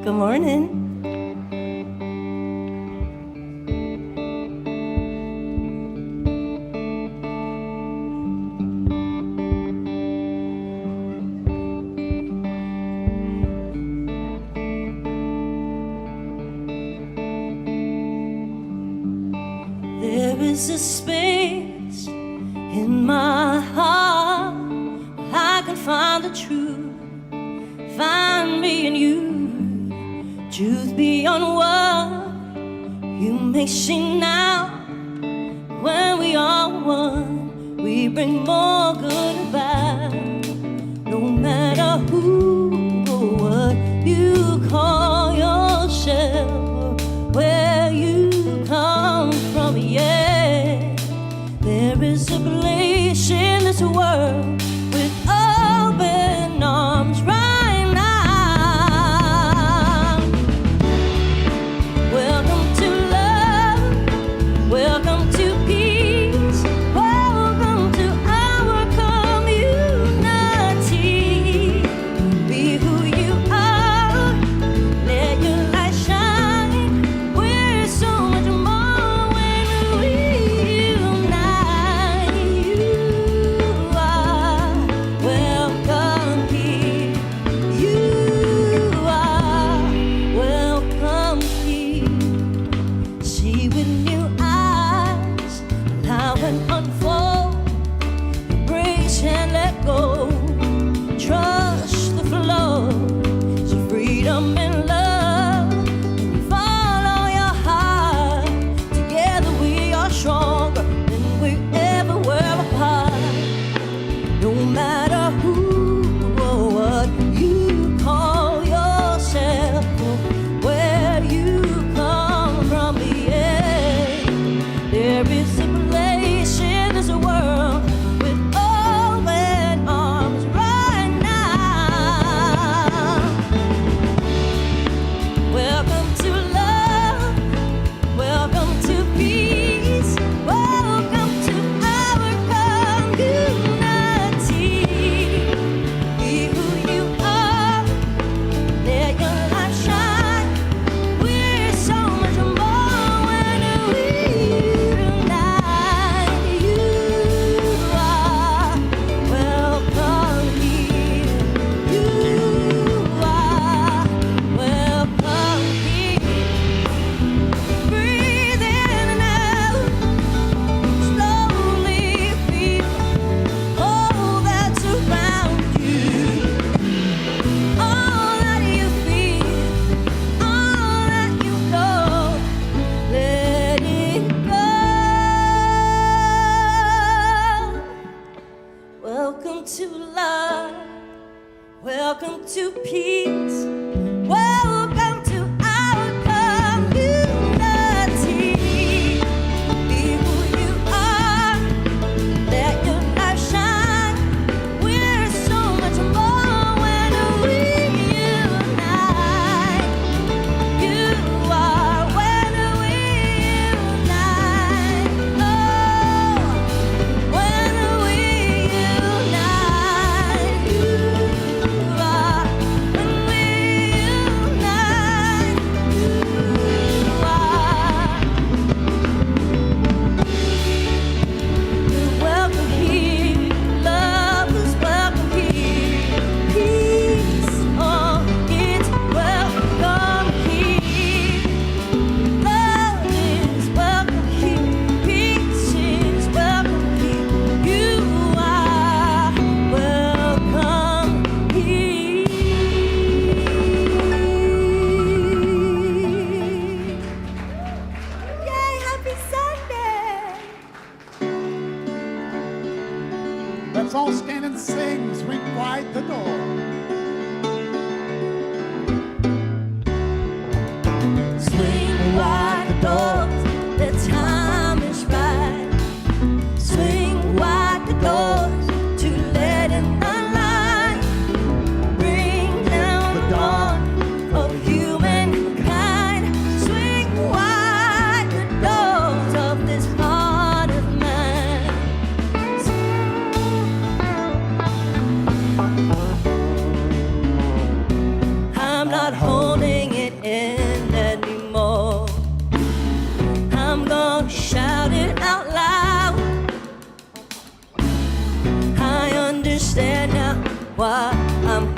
Good morning. There is a space in my heart where I can find the truth, find me in you. Truth beyond what you may see now. When we are one, we bring more good and bad. No matter who or what you call yourself, or where you come from, yeah. There is a place in this world with open arms right now. Welcome to love, welcome to peace, welcome to our community.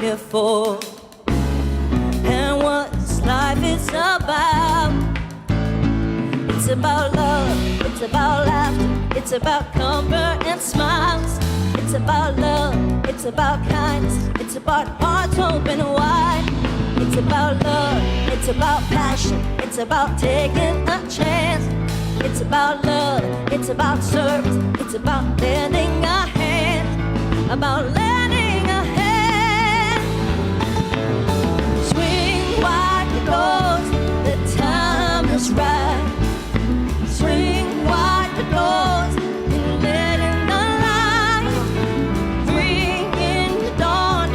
here for, and what this life is about. It's about love, it's about laughter, it's about comfort and smiles. It's about love, it's about kindness, it's about hearts open wide. It's about love, it's about passion, it's about taking a chance. It's about love, it's about service, it's about lending a hand, about lending a hand. Swing wide the doors, the time is right. Swing wide the doors and let in the light. Bring in the dawn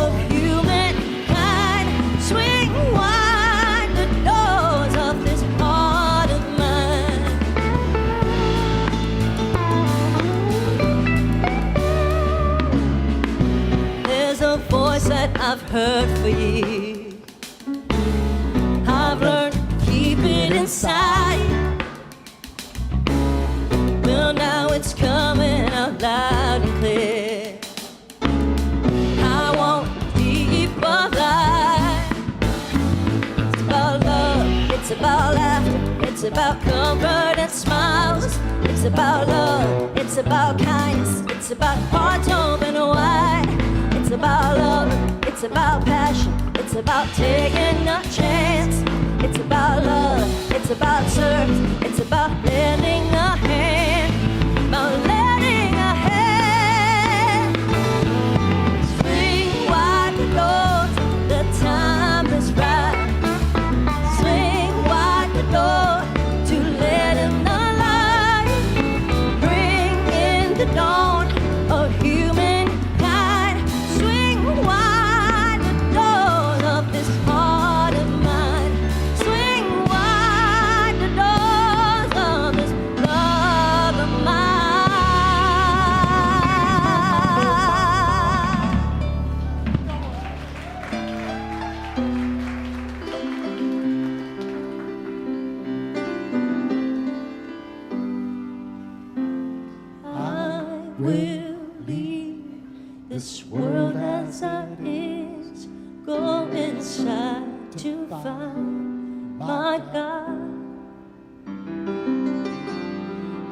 of humankind. Swing wide the doors of this heart of mine. There's a voice that I've heard for years. I've learned to keep it inside. Well, now it's coming out loud and clear. I want deeper light. It's about love, it's about laughter, it's about comfort and smiles. It's about love, it's about kindness, it's about hearts open wide. It's about love, it's about passion, it's about taking a chance. It's about love, it's about service, it's about lending a hand, about lending a hand. Swing wide the doors, the time is right. Swing wide the door to let in the light. Bring in the dawn of humankind. Swing wide the doors of this heart of mine. Swing wide the doors of this love of mine. I will leave this world as it is, go inside to find my God.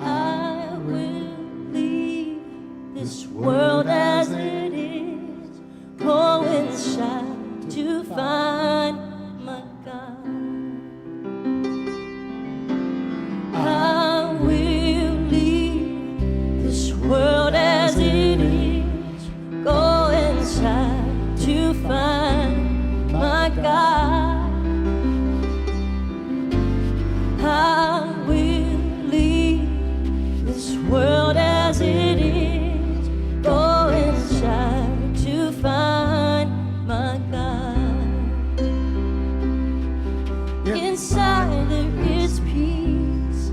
I will leave this world as it is, go inside to find my God. I will leave this world as it is, go inside to find my God. I will leave this world as it is, go inside to find my God. Inside there is peace,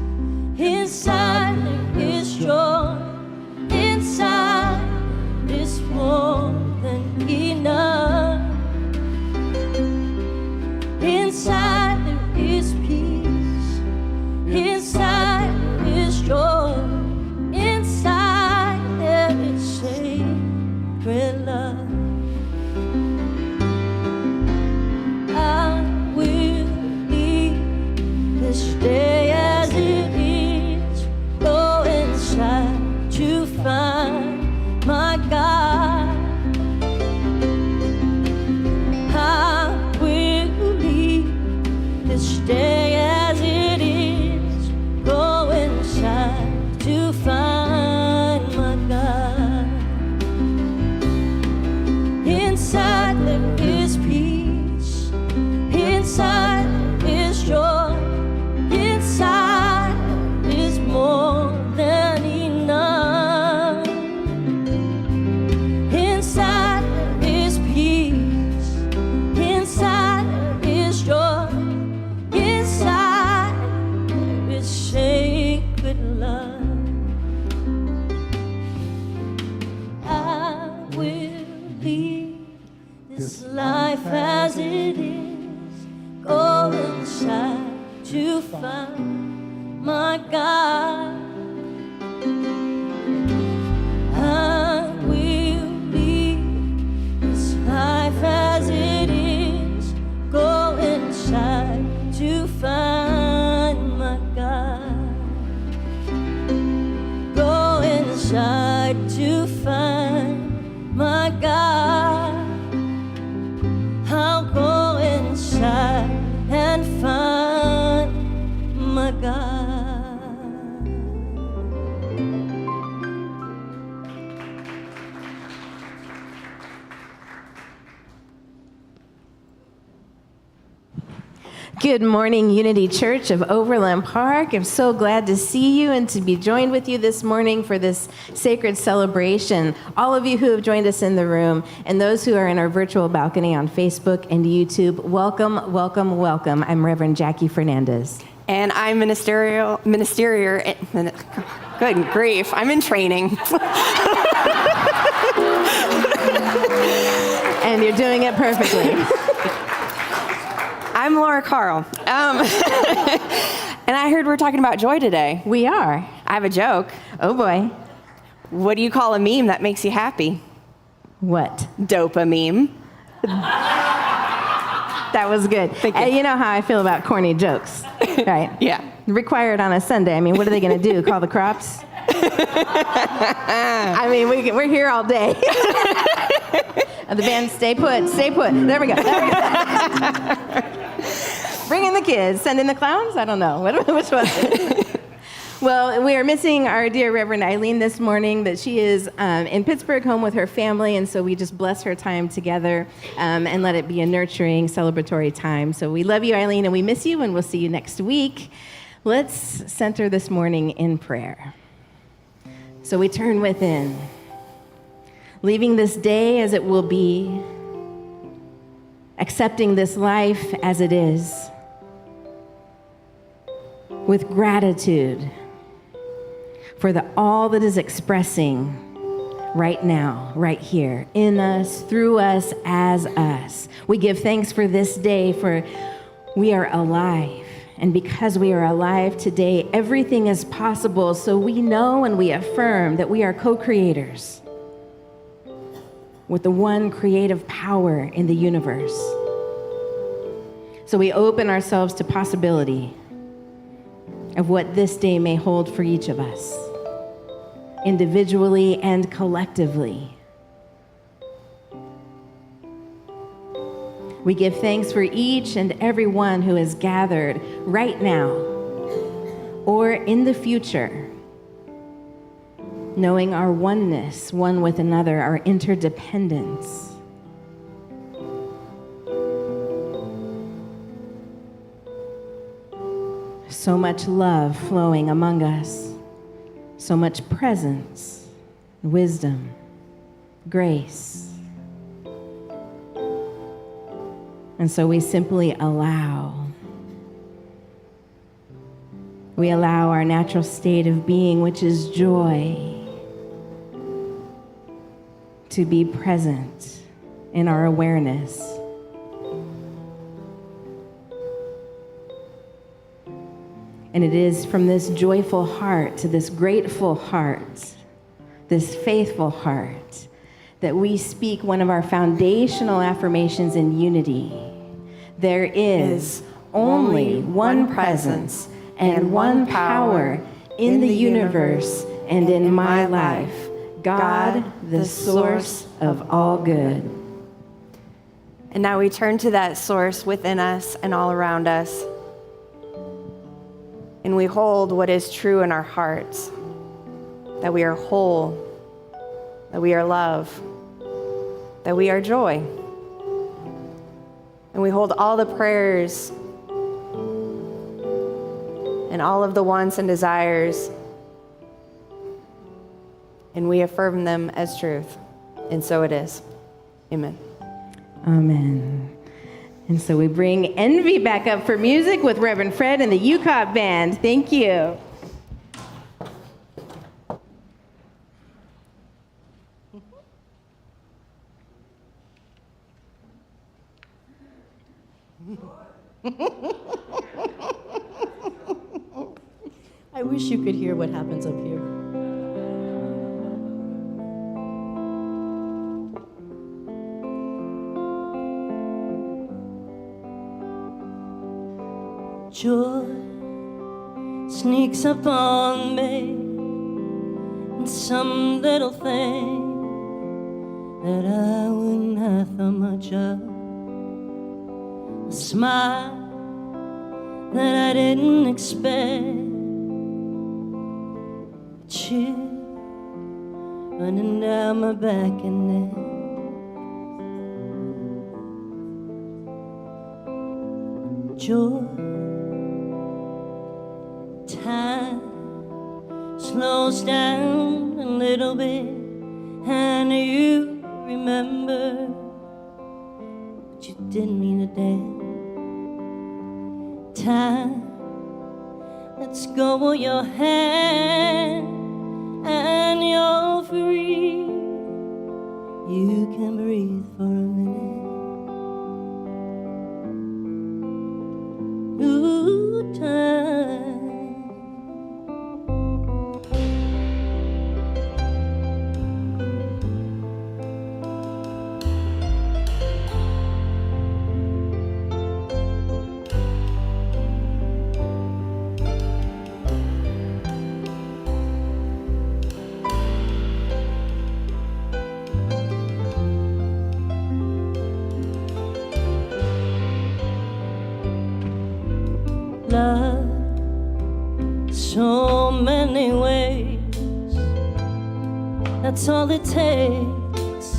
inside there is joy, inside is more than enough. Inside there is peace, inside there is joy, inside there is sacred love. I will leave this day as it is, go inside to find my God. I will leave this day as it is, go inside to find my God. Inside there is peace, inside there is joy, inside there is more than enough. Inside there is peace, inside there is joy, inside there is sacred love. I will leave this life as it is, go inside to find my God. I will leave this life Good morning, Unity Church of Overland Park. I'm so glad to see you and to be joined with you this morning for this sacred celebration. All of you who have joined us in the room and those who are in our virtual balcony on Facebook and YouTube, welcome, welcome, welcome. I'm Reverend Jackie Fernandez. And I'm ministerial, good grief, I'm in training. And you're doing it perfectly. I'm Laura Carl. And I heard we're talking about joy today. We are. I have a joke. Oh boy. What do you call a meme that makes you happy? What? Dopamine. That was good. Thank you. You know how I feel about corny jokes, right? Yeah. Required on a Sunday. I mean, what are they going to do? Call the crops? I mean, we're here all day. The band, stay put, stay put. There we go. Bring in the kids. Send in the clowns? I don't know. Which was it? Well, we are missing our dear Reverend Eileen this morning, but she is in Pittsburgh, home with her family, and so we just bless her time together and let it be a nurturing, celebratory time. So we love you, Eileen, and we miss you, and we'll see you next week. Let's center this morning in prayer. So we turn within, leaving this day as it will be, accepting this life as it is, with gratitude for all that is expressing right now, right here, in us, through us, as us. We give thanks for this day, for we are alive. And because we are alive today, everything is possible. So we know and we affirm that we are co-creators with the one creative power in the universe. So we open ourselves to possibility of what this day may hold for each of us, individually and collectively. We give thanks for each and every one who is gathered right now or in the future, knowing our oneness, one with another, our interdependence. So much love flowing among us, so much presence, wisdom, grace. And so we simply allow. We allow our natural state of being, which is joy, to be present in our awareness. And it is from this joyful heart to this grateful heart, this faithful heart, that we speak one of our foundational affirmations in unity. There is only one presence and one power in the universe and in my life, God, the source of all good. And now we turn to that source within us and all around us. And we hold what is true in our hearts, that we are whole, that we are love, that we are joy. And we hold all the prayers and all of the wants and desires, and we affirm them as truth. And so it is. Amen. Amen. And so we bring Envy back up for music with Reverend Fred and the UCOP Band. Thank you. I wish you could hear what happens up here. Joy sneaks up on me in some little thing that I wouldn't have thought much of. A smile that I didn't expect, a chill running down my back and neck. joy. Time slows down a little bit, and you remember, but you didn't mean a damn. Time lets go of your hand, and you're free. You can breathe for a minute. Ooh, time. Love, so many ways. That's all it takes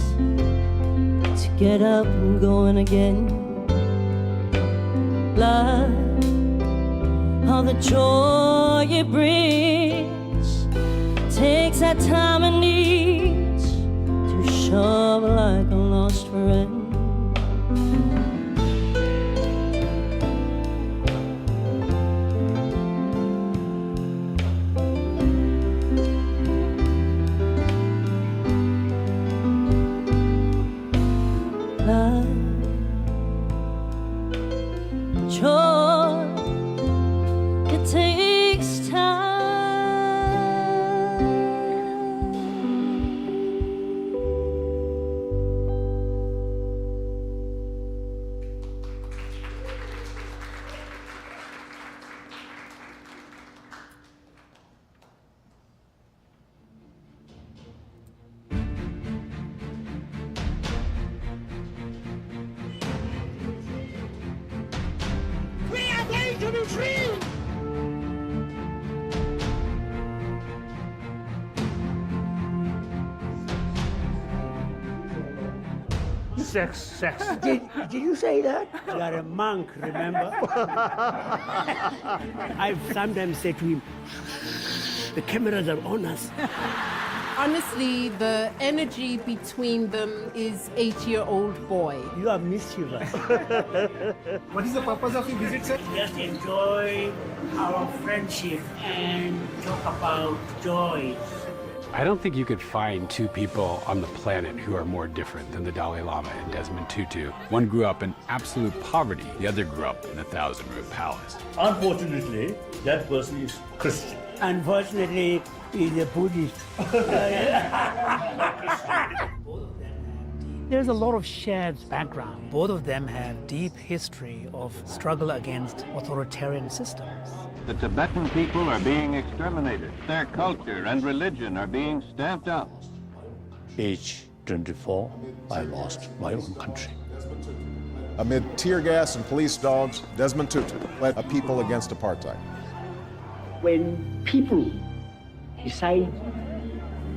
to get up and going again. Love, all the joy it brings, takes that time it needs to show up like a lost friend. Joy, it takes time. Sex. Did you say that? You are a monk, remember? I've sometimes said to him, the cameras are on us. Honestly, the energy between them is 8-year-old boy. You are mischievous. What is the purpose of your visit, sir? Just enjoy our friendship and talk about joy. I don't think you could find two people on the planet who are more different than the Dalai Lama and Desmond Tutu. One grew up in absolute poverty, the other grew up in a 1,000-room palace. Unfortunately, that person is Christian. Unfortunately, he's a Buddhist. There's a lot of shared background. Both of them have deep history of struggle against authoritarian systems. The Tibetan people are being exterminated. Their culture and religion are being stamped out. Age 24, I lost my own country. Amid tear gas and police dogs, Desmond Tutu led a people against apartheid. When people decide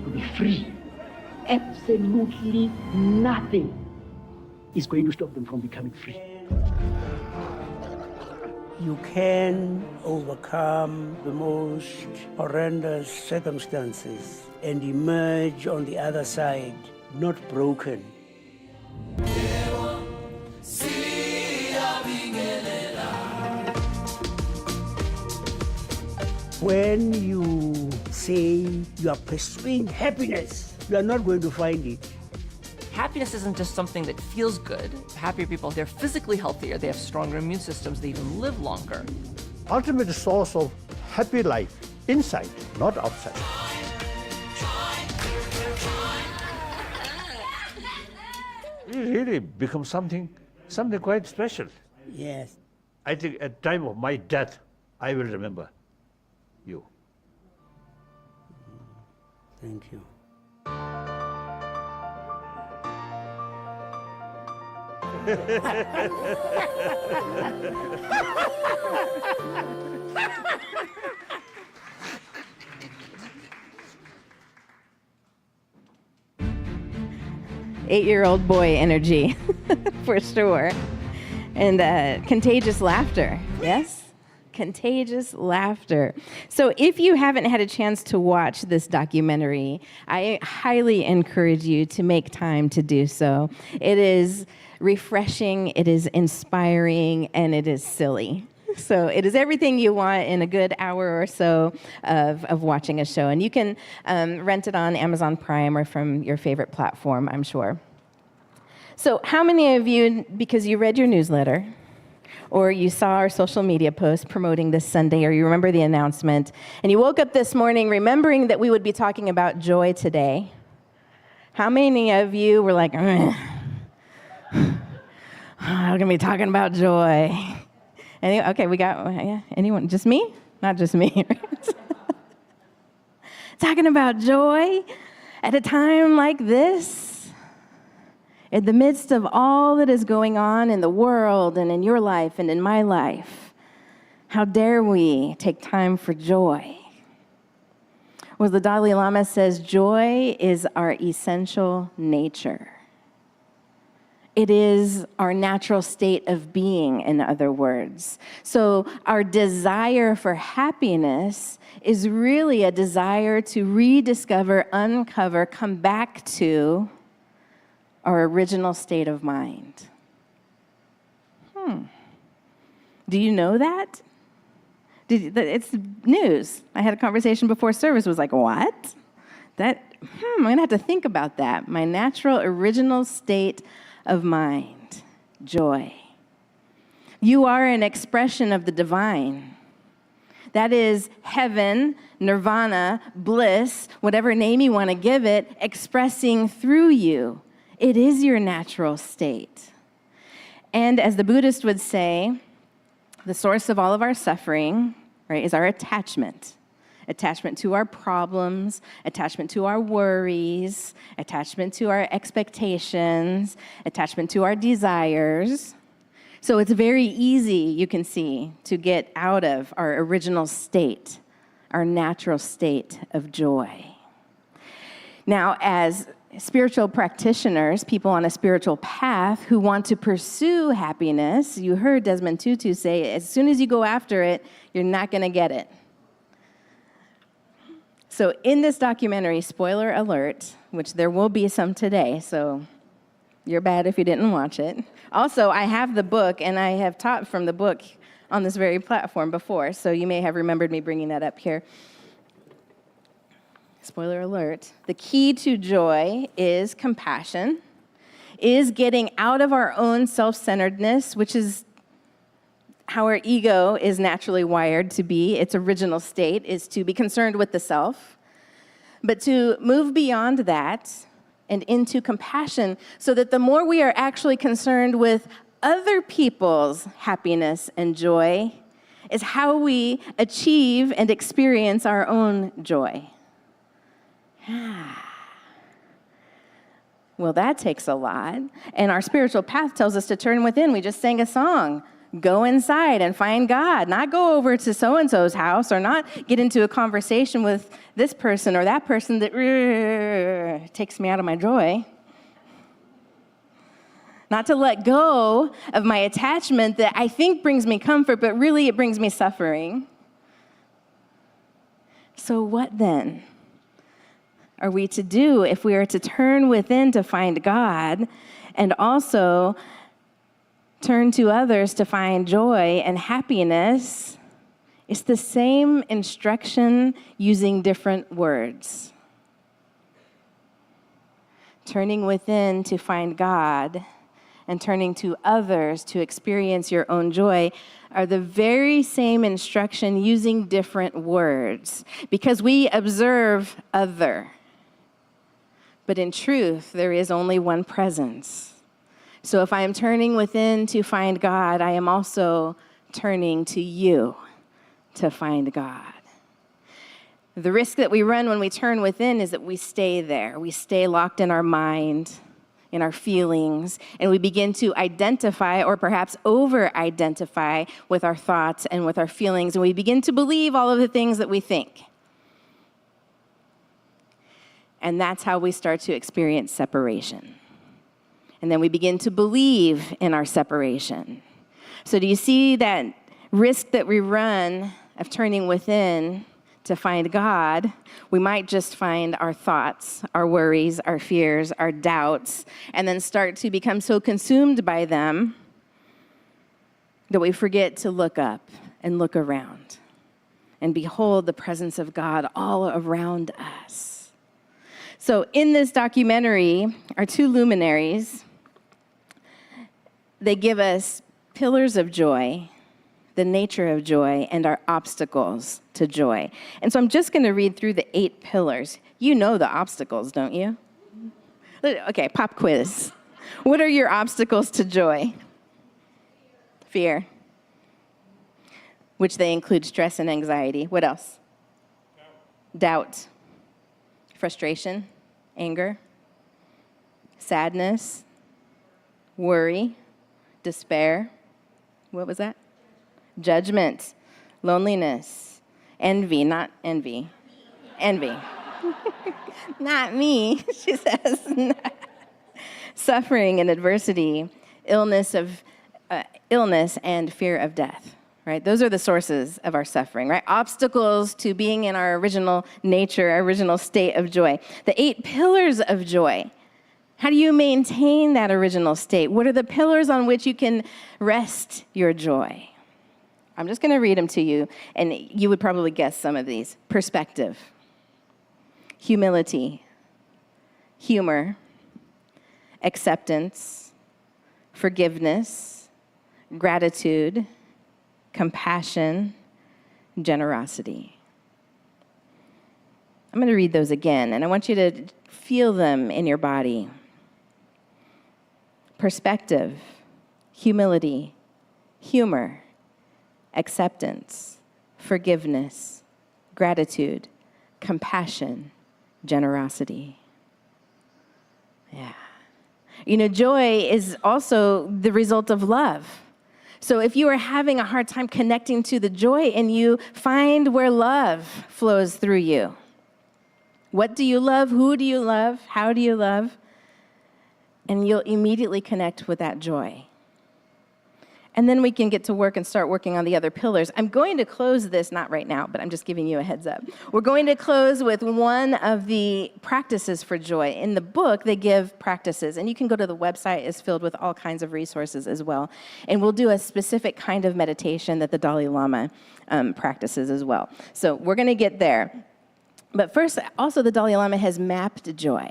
to be free, absolutely nothing is going to stop them from becoming free. You can overcome the most horrendous circumstances and emerge on the other side, not broken. When you say you are pursuing happiness, you are not going to find it. Happiness isn't just something that feels good. Happier people, they're physically healthier, they have stronger immune systems, they even live longer. Ultimate source of happy life, inside, not outside. You really become something quite special. Yes. I think at time of my death, I will remember you. Thank you. Eight-year-old boy energy, for sure. And contagious laughter, yes? Contagious laughter. So if you haven't had a chance to watch this documentary, I highly encourage you to make time to do so. It is refreshing, it is inspiring, and it is silly. So it is everything you want in a good hour or so of watching a show. And you can rent it on Amazon Prime or from your favorite platform, I'm sure. So how many of you, because you read your newsletter, or you saw our social media post promoting this Sunday, or you remember the announcement, and you woke up this morning remembering that we would be talking about joy today, how many of you were like, I'm going to be talking about joy? Okay, we got, yeah, anyone? Just me? Not just me, right? Talking about joy at a time like this, in the midst of all that is going on in the world and in your life and in my life. How dare we take time for joy? Well, the Dalai Lama says joy is our essential nature. It is our natural state of being, in other words. So our desire for happiness is really a desire to rediscover, uncover, come back to our original state of mind. Do you know that? It's news. I had a conversation before service, was like, what? I'm going to have to think about that. My natural original state of mind, joy. You are an expression of the divine. That is heaven, nirvana, bliss, whatever name you want to give it, expressing through you. It is your natural state. And as the Buddhist would say, the source of all of our suffering, right, is our attachment. Attachment to our problems, attachment to our worries, attachment to our expectations, attachment to our desires. So it's very easy, you can see, to get out of our original state, our natural state of joy. Now, as spiritual practitioners, people on a spiritual path who want to pursue happiness, you heard Desmond Tutu say, as soon as you go after it, you're not going to get it. So in this documentary, spoiler alert, which there will be some today, so you're bad if you didn't watch it. Also, I have the book, and I have taught from the book on this very platform before, so you may have remembered me bringing that up here. Spoiler alert, the key to joy is compassion, is getting out of our own self-centeredness, which is how our ego is naturally wired to be. Its original state is to be concerned with the self, but to move beyond that and into compassion so that the more we are actually concerned with other people's happiness and joy is how we achieve and experience our own joy. Well, that takes a lot. And our spiritual path tells us to turn within. We just sang a song. Go inside and find God. Not go over to so-and-so's house or not get into a conversation with this person or that person that takes me out of my joy. Not to let go of my attachment that I think brings me comfort, but really it brings me suffering. So what then are we to do if we are to turn within to find God and also turn to others to find joy and happiness? It's the same instruction using different words. Turning within to find God and turning to others to experience your own joy are the very same instruction using different words, because we observe other. But in truth, there is only one presence. So if I am turning within to find God, I am also turning to you to find God. The risk that we run when we turn within is that we stay there. We stay locked in our mind, in our feelings, and we begin to identify or perhaps over-identify with our thoughts and with our feelings, and we begin to believe all of the things that we think. And that's how we start to experience separation. And then we begin to believe in our separation. So do you see that risk that we run of turning within to find God? We might just find our thoughts, our worries, our fears, our doubts, and then start to become so consumed by them that we forget to look up and look around and behold the presence of God all around us. So in this documentary, our two luminaries, they give us pillars of joy, the nature of joy, and our obstacles to joy. And so I'm just going to read through the 8 pillars. You know the obstacles, don't you? Okay, pop quiz. What are your obstacles to joy? Fear, which they include stress and anxiety. What else? Doubt. Frustration, anger, sadness, worry, despair. What was that? Judgment, loneliness, envy, not envy. Envy. Not me, she says. Suffering and adversity, illness and fear of death, right? Those are the sources of our suffering, right? Obstacles to being in our original nature, our original state of joy. The 8 pillars of joy. How do you maintain that original state? What are the pillars on which you can rest your joy? I'm just going to read them to you, and you would probably guess some of these. Perspective, humility, humor, acceptance, forgiveness, gratitude, compassion, generosity. I'm going to read those again, and I want you to feel them in your body. Perspective, humility, humor, acceptance, forgiveness, gratitude, compassion, generosity. Yeah. You know, joy is also the result of love. So if you are having a hard time connecting to the joy in you, find where love flows through you. What do you love? Who do you love? How do you love? And you'll immediately connect with that joy. And then we can get to work and start working on the other pillars. I'm going to close this, not right now, but I'm just giving you a heads up. We're going to close with one of the practices for joy. In the book, they give practices, and you can go to the website. It's filled with all kinds of resources as well. And we'll do a specific kind of meditation that the Dalai Lama practices as well. So we're going to get there. But first, also the Dalai Lama has mapped joy.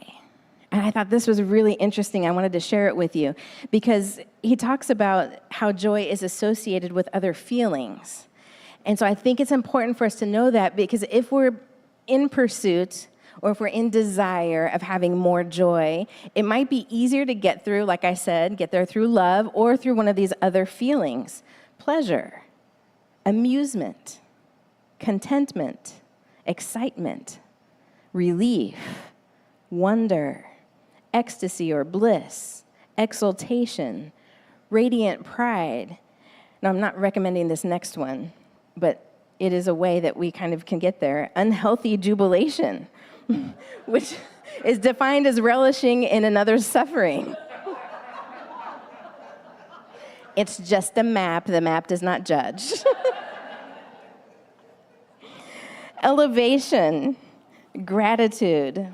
And I thought this was really interesting. I wanted to share it with you because he talks about how joy is associated with other feelings. And so I think it's important for us to know that, because if we're in pursuit or if we're in desire of having more joy, it might be easier to get through, like I said, get there through love or through one of these other feelings: pleasure, amusement, contentment, excitement, relief, wonder, ecstasy or bliss, exultation, radiant pride. Now, I'm not recommending this next one, but it is a way that we kind of can get there. Unhealthy jubilation, which is defined as relishing in another's suffering. It's just a map. The map does not judge. Elevation, gratitude.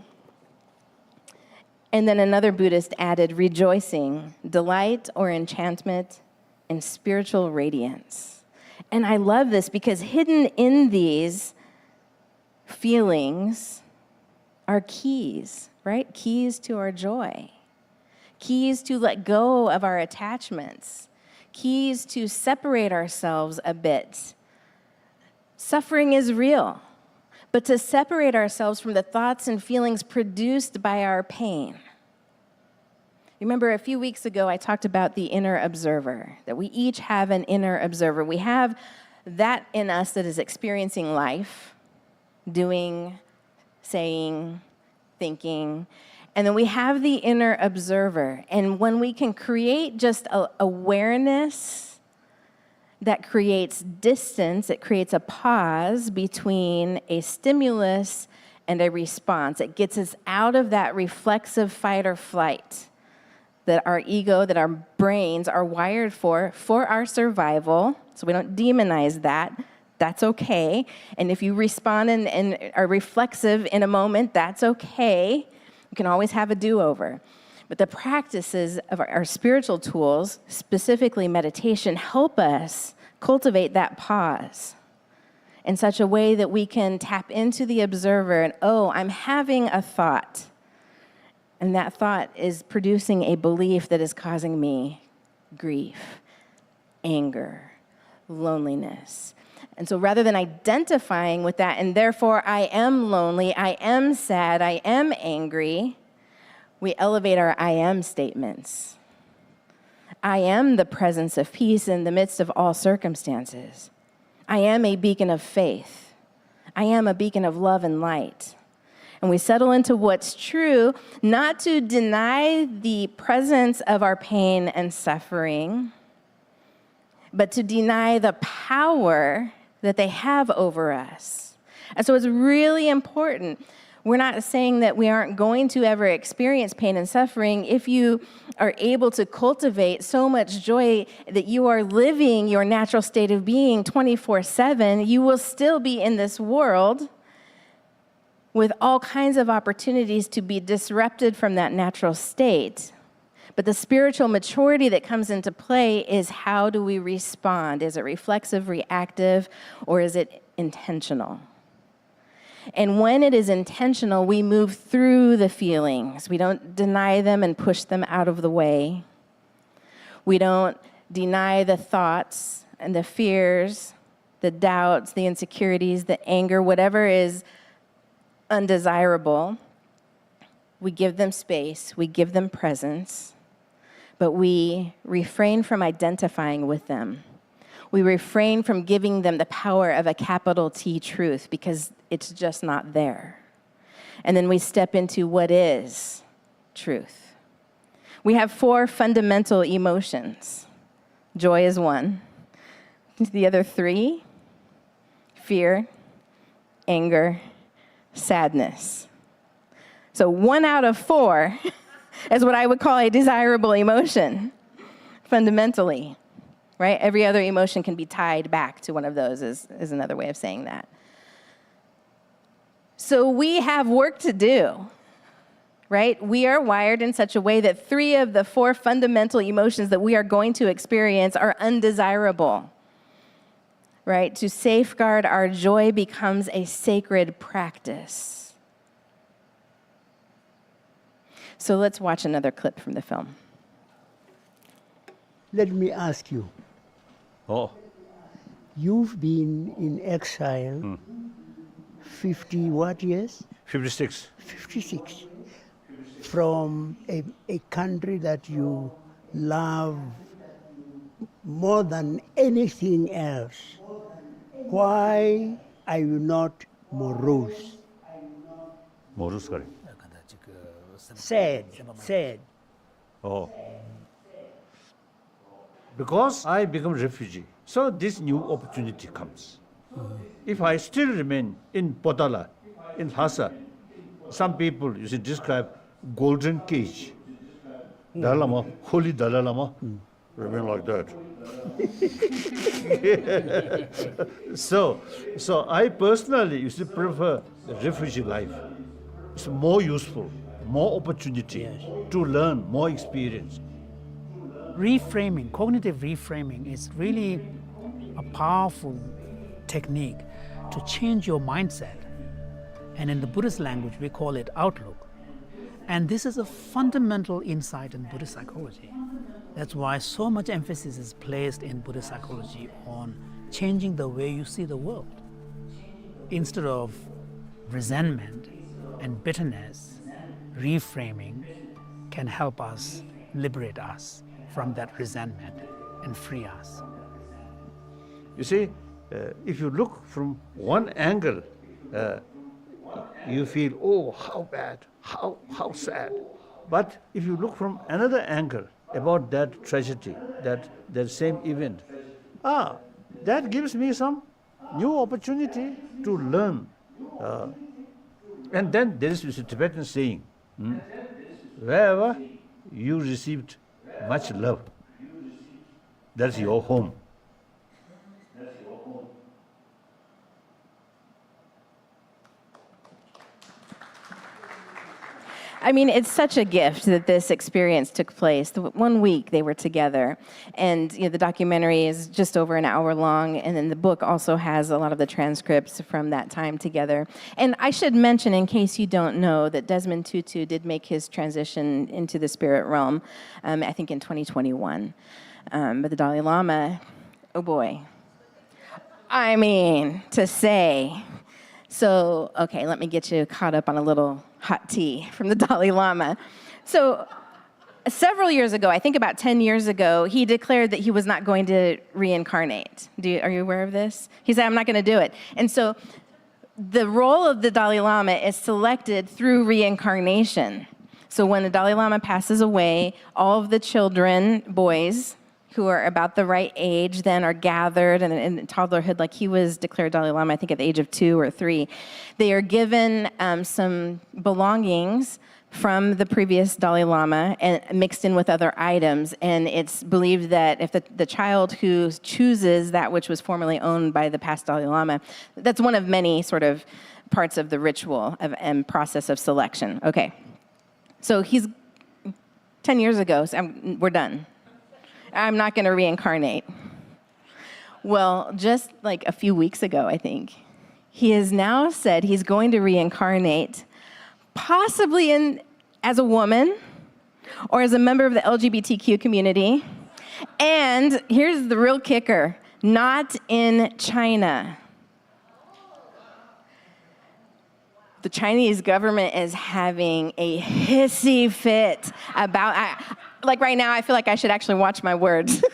And then another Buddhist added rejoicing, delight or enchantment, and spiritual radiance. And I love this because hidden in these feelings are keys, right? Keys to our joy. Keys to let go of our attachments. Keys to separate ourselves a bit. Suffering is real. But to separate ourselves from the thoughts and feelings produced by our pain. Remember, a few weeks ago, I talked about the inner observer, that we each have an inner observer. We have that in us that is experiencing life, doing, saying, thinking. And then we have the inner observer. And when we can create just awareness, that creates distance, it creates a pause between a stimulus and a response. It gets us out of that reflexive fight or flight that our ego, that our brains are wired for our survival. So we don't demonize that. That's okay. And if you respond and are reflexive in a moment, that's okay. You can always have a do-over. But the practices of our spiritual tools, specifically meditation, help us cultivate that pause in such a way that we can tap into the observer and, oh, I'm having a thought. And that thought is producing a belief that is causing me grief, anger, loneliness. And so rather than identifying with that, and therefore I am lonely, I am sad, I am angry, we elevate our I am statements. I am the presence of peace in the midst of all circumstances. I am a beacon of faith. I am a beacon of love and light. And we settle into what's true, not to deny the presence of our pain and suffering, but to deny the power that they have over us. And so it's really important. We're not saying that we aren't going to ever experience pain and suffering. If you are able to cultivate so much joy that you are living your natural state of being 24/7, you will still be in this world with all kinds of opportunities to be disrupted from that natural state. But the spiritual maturity that comes into play is, how do we respond? Is it reflexive, reactive, or is it intentional? And when it is intentional, we move through the feelings. We don't deny them and push them out of the way. We don't deny the thoughts and the fears, the doubts, the insecurities, the anger, whatever is undesirable. We give them space, we give them presence, but we refrain from identifying with them. We refrain from giving them the power of a capital T truth, because it's just not there. And then we step into what is truth. We have 4 fundamental emotions. Joy is one. The other 3, fear, anger, sadness. So 1 out of 4 is what I would call a desirable emotion, fundamentally. Right? Every other emotion can be tied back to one of those, is another way of saying that. So we have work to do, right? We are wired in such a way that 3 of the 4 fundamental emotions that we are going to experience are undesirable, right? To safeguard our joy becomes a sacred practice. So let's watch another clip from the film. Let me ask you. Oh. You've been in exile 50 what years? 56. 56. From a country that you love more than anything else. Why are you not morose? Morose, sorry. Sad. Oh. Because I become refugee, so this new opportunity comes. If I still remain in Potala, in Lhasa, some people describe golden cage. Dalai Lama, holy Dalai Lama, remain like that. So I personally prefer the refugee life. It's more useful, more opportunity to learn, more experience. Reframing, cognitive reframing is really a powerful technique to change your mindset. And in the Buddhist language, we call it outlook. And this is a fundamental insight in Buddhist psychology. That's why so much emphasis is placed in Buddhist psychology on changing the way you see the world. Instead of resentment and bitterness, reframing can help us, liberate us from that resentment and free us. You see, if you look from one angle, you feel, oh, how bad, how sad. But if you look from another angle about that tragedy, that same event, that gives me some new opportunity to learn. And then there is a Tibetan saying, wherever you received much love. That's your home. I mean, it's such a gift that this experience took place. 1 week they were together, and the documentary is just over an hour long, and then the book also has a lot of the transcripts from that time together. And I should mention, in case you don't know, that Desmond Tutu did make his transition into the spirit realm, I think in 2021. But the Dalai Lama, oh boy. I mean, to say. So, okay, let me get you caught up on a little hot tea from the Dalai Lama. So, several years ago, I think about 10 years ago, he declared that he was not going to reincarnate. Are you aware of this? He said, I'm not going to do it. And so, the role of the Dalai Lama is selected through reincarnation. So, when the Dalai Lama passes away, all of the children, boys, who are about the right age then are gathered in toddlerhood, like he was declared Dalai Lama, I think at the age of 2 or 3. They are given some belongings from the previous Dalai Lama and mixed in with other items. And it's believed that if the child who chooses that which was formerly owned by the past Dalai Lama, that's one of many sort of parts of the ritual and process of selection. Okay, so he's 10 years ago, so we're done. I'm not going to reincarnate. Well, just like a few weeks ago, I think, he has now said he's going to reincarnate, possibly as a woman or as a member of the LGBTQ community. And here's the real kicker, not in China. The Chinese government is having a hissy fit about... Like right now, I feel like I should actually watch my words.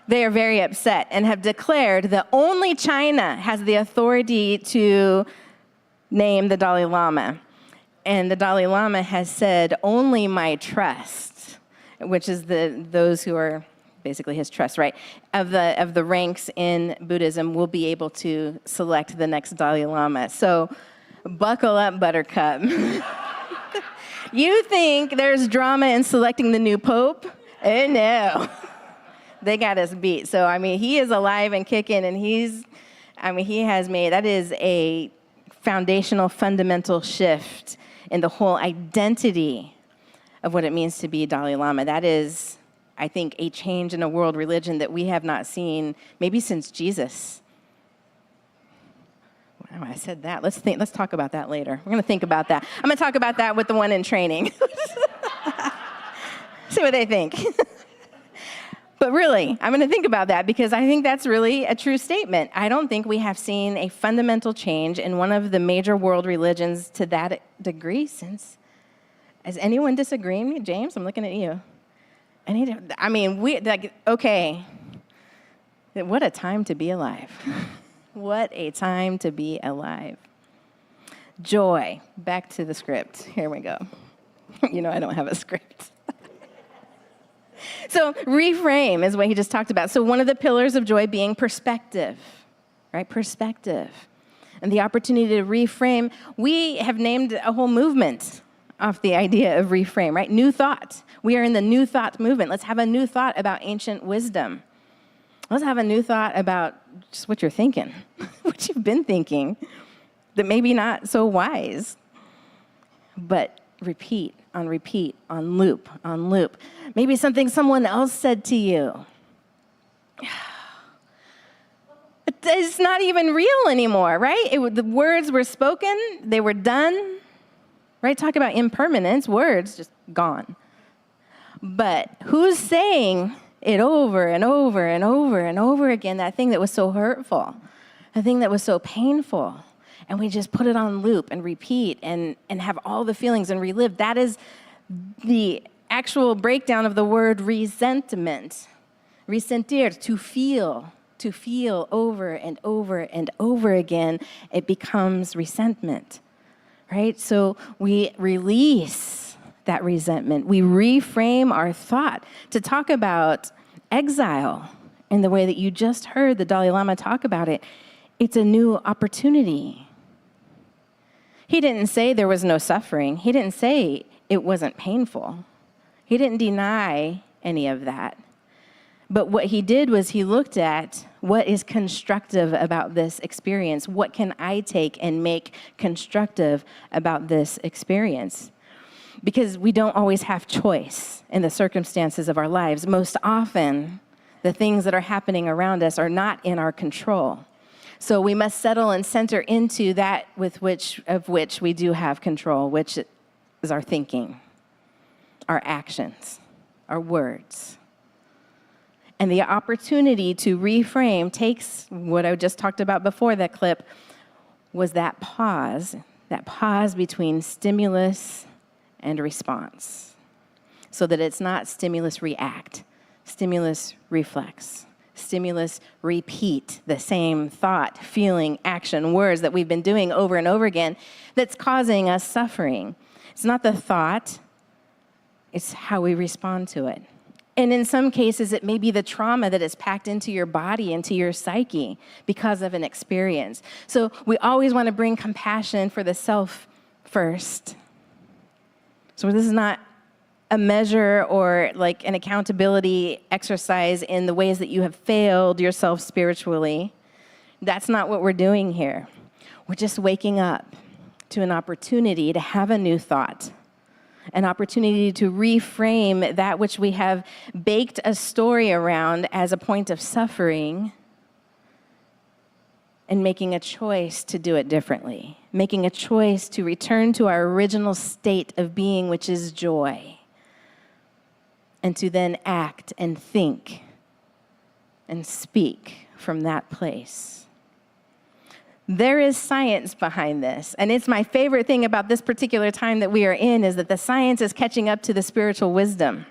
They are very upset and have declared that only China has the authority to name the Dalai Lama. And the Dalai Lama has said, only my trust, which is those who are basically his trust, right, of the ranks in Buddhism will be able to select the next Dalai Lama. So buckle up, Buttercup. You think there's drama in selecting the new pope? Oh, no. They got us beat. So, I mean, he is alive and kicking, and he has made, that is a foundational, fundamental shift in the whole identity of what it means to be Dalai Lama. That is, I think, a change in a world religion that we have not seen maybe since Jesus. Wow, I said that. Let's talk about that later. We're going to think about that. I'm going to talk about that with the one in training. See what they think. But really, I'm going to think about that because I think that's really a true statement. I don't think we have seen a fundamental change in one of the major world religions to that degree since. Is anyone disagreeing? James, I'm looking at you. Okay. What a time to be alive. What a time to be alive. Joy. Back to the script. Here we go. You know I don't have a script. So reframe is what he just talked about. So one of the pillars of joy being perspective, right? Perspective. And the opportunity to reframe. We have named a whole movement off the idea of reframe, right? New thought. We are in the new thought movement. Let's have a new thought about ancient wisdom. Let's have a new thought about just what you're thinking, what you've been thinking, that maybe not so wise. But repeat, on loop. Maybe something someone else said to you. It's not even real anymore, right? The words were spoken, they were done, right? Talk about impermanence, words just gone. But who's saying it over and over and over and over again, that thing that was so hurtful, the thing that was so painful, and we just put it on loop and repeat and have all the feelings and relive. That is the actual breakdown of the word resentment. Resentir, to feel over and over and over again, it becomes resentment, right? So we release that resentment. We reframe our thought to talk about exile in the way that you just heard the Dalai Lama talk about it. It's a new opportunity. He didn't say there was no suffering. He didn't say it wasn't painful. He didn't deny any of that. But what he did was he looked at what is constructive about this experience. What can I take and make constructive about this experience? Because we don't always have choice in the circumstances of our lives. Most often, the things that are happening around us are not in our control. So we must settle and center into that of which we do have control, which is our thinking, our actions, our words. And the opportunity to reframe takes what I just talked about before that clip, was that pause between stimulus and response, so that it's not stimulus react, stimulus reflex, stimulus repeat the same thought, feeling, action, words that we've been doing over and over again that's causing us suffering. It's not the thought, it's how we respond to it. And in some cases, it may be the trauma that is packed into your body, into your psyche because of an experience. So we always want to bring compassion for the self first. So this is not a measure or like an accountability exercise in the ways that you have failed yourself spiritually. That's not what we're doing here. We're just waking up to an opportunity to have a new thought, an opportunity to reframe that which we have baked a story around as a point of suffering, and making a choice to do it differently, making a choice to return to our original state of being, which is joy, and to then act and think and speak from that place. There is science behind this, and it's my favorite thing about this particular time that we are in, is that the science is catching up to the spiritual wisdom.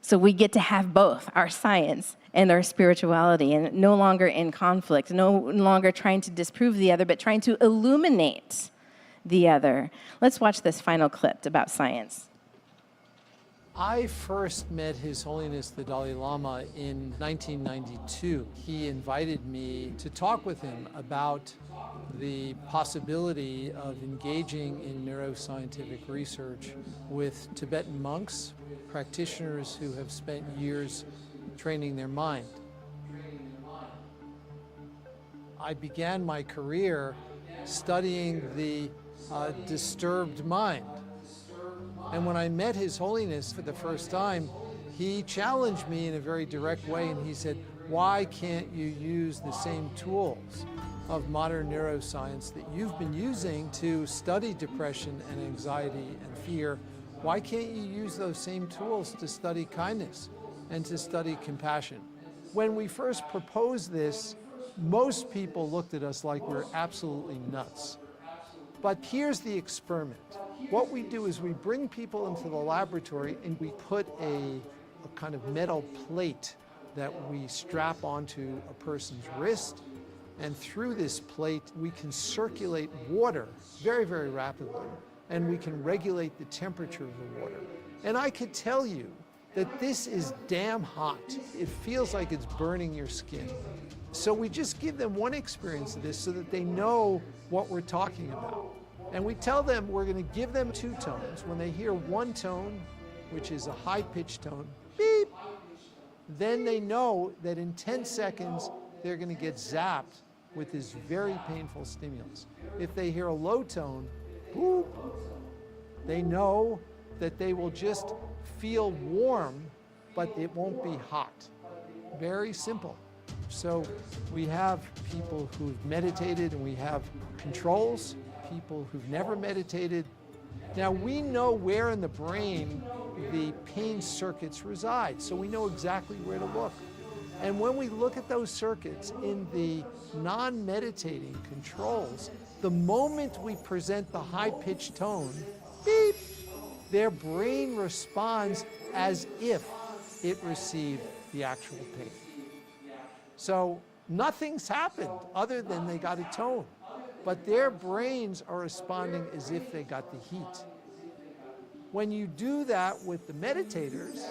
So we get to have both our science and our spirituality, and no longer in conflict, no longer trying to disprove the other, but trying to illuminate the other. Let's watch this final clip about science. I first met His Holiness the Dalai Lama in 1992. He invited me to talk with him about the possibility of engaging in neuroscientific research with Tibetan monks, practitioners who have spent years training their mind. I began my career studying the disturbed mind. And when I met His Holiness for the first time, he challenged me in a very direct way, and he said, why can't you use the same tools of modern neuroscience that you've been using to study depression and anxiety and fear? Why can't you use those same tools to study kindness and to study compassion? When we first proposed this, most people looked at us like we're absolutely nuts. But here's the experiment. What we do is we bring people into the laboratory and we put a kind of metal plate that we strap onto a person's wrist. And through this plate, we can circulate water very, very rapidly. And we can regulate the temperature of the water. And I could tell you that this is damn hot. It feels like it's burning your skin. So we just give them one experience of this so that they know what we're talking about. And we tell them we're going to give them two tones. When they hear one tone, which is a high-pitched tone, beep, then they know that in 10 seconds, they're going to get zapped with this very painful stimulus. If they hear a low tone, boop, they know that they will just feel warm, but it won't be hot. Very simple. So we have people who've meditated, and we have controls, people who've never meditated. Now we know where in the brain the pain circuits reside, so we know exactly where to look. And when we look at those circuits in the non-meditating controls, the moment we present the high-pitched tone, beep, their brain responds as if it received the actual pain. So nothing's happened other than they got a tone, but their brains are responding as if they got the heat. When you do that with the meditators,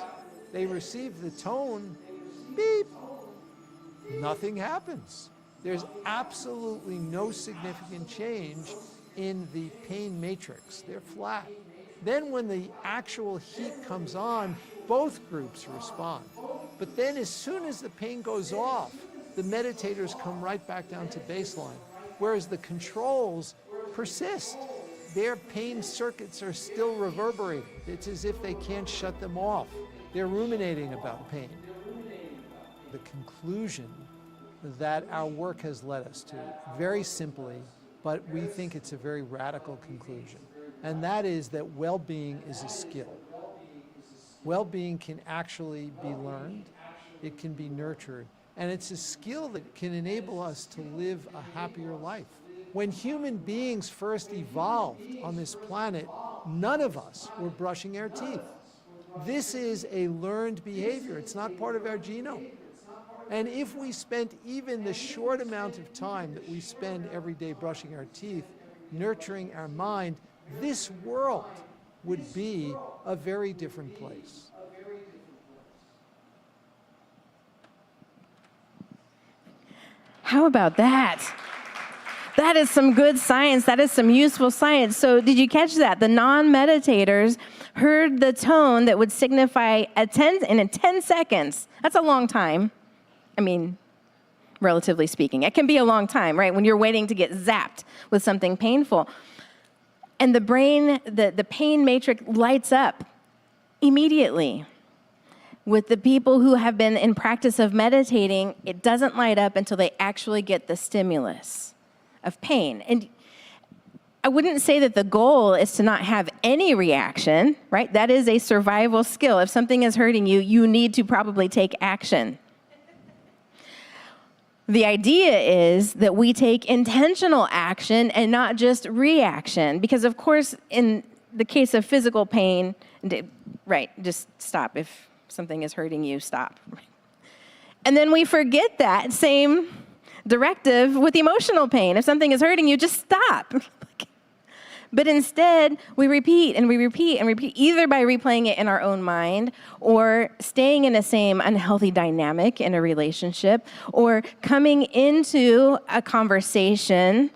they receive the tone, beep, nothing happens. There's absolutely no significant change in the pain matrix. They're flat. Then when the actual heat comes on, both groups respond. But then as soon as the pain goes off, the meditators come right back down to baseline, whereas the controls persist. Their pain circuits are still reverberating. It's as if they can't shut them off. They're ruminating about pain. The conclusion that our work has led us to, very simply, but we think it's a very radical conclusion, and that is that well-being is a skill. Well-being can actually be learned, it can be nurtured, and it's a skill that can enable us to live a happier life. When human beings first evolved on this planet, none of us were brushing our teeth. This is a learned behavior. It's not part of our genome. And if we spent even the short amount of time that we spend every day brushing our teeth, nurturing our mind, this world would be a very different place. How about that? That is some good science. That is some useful science. So did you catch that? The non-meditators heard the tone that would signify in 10 seconds. That's a long time. I mean, relatively speaking. It can be a long time, right? When you're waiting to get zapped with something painful. And the brain, the pain matrix lights up immediately. With the people who have been in practice of meditating, it doesn't light up until they actually get the stimulus of pain. And I wouldn't say that the goal is to not have any reaction, right? That is a survival skill. If something is hurting you, you need to probably take action. The idea is that we take intentional action and not just reaction. Because of course, in the case of physical pain, right, just stop. If something is hurting you, stop. And then we forget that same directive with emotional pain. If something is hurting you, just stop. But instead, we repeat and we repeat and repeat, either by replaying it in our own mind or staying in the same unhealthy dynamic in a relationship or coming into a conversation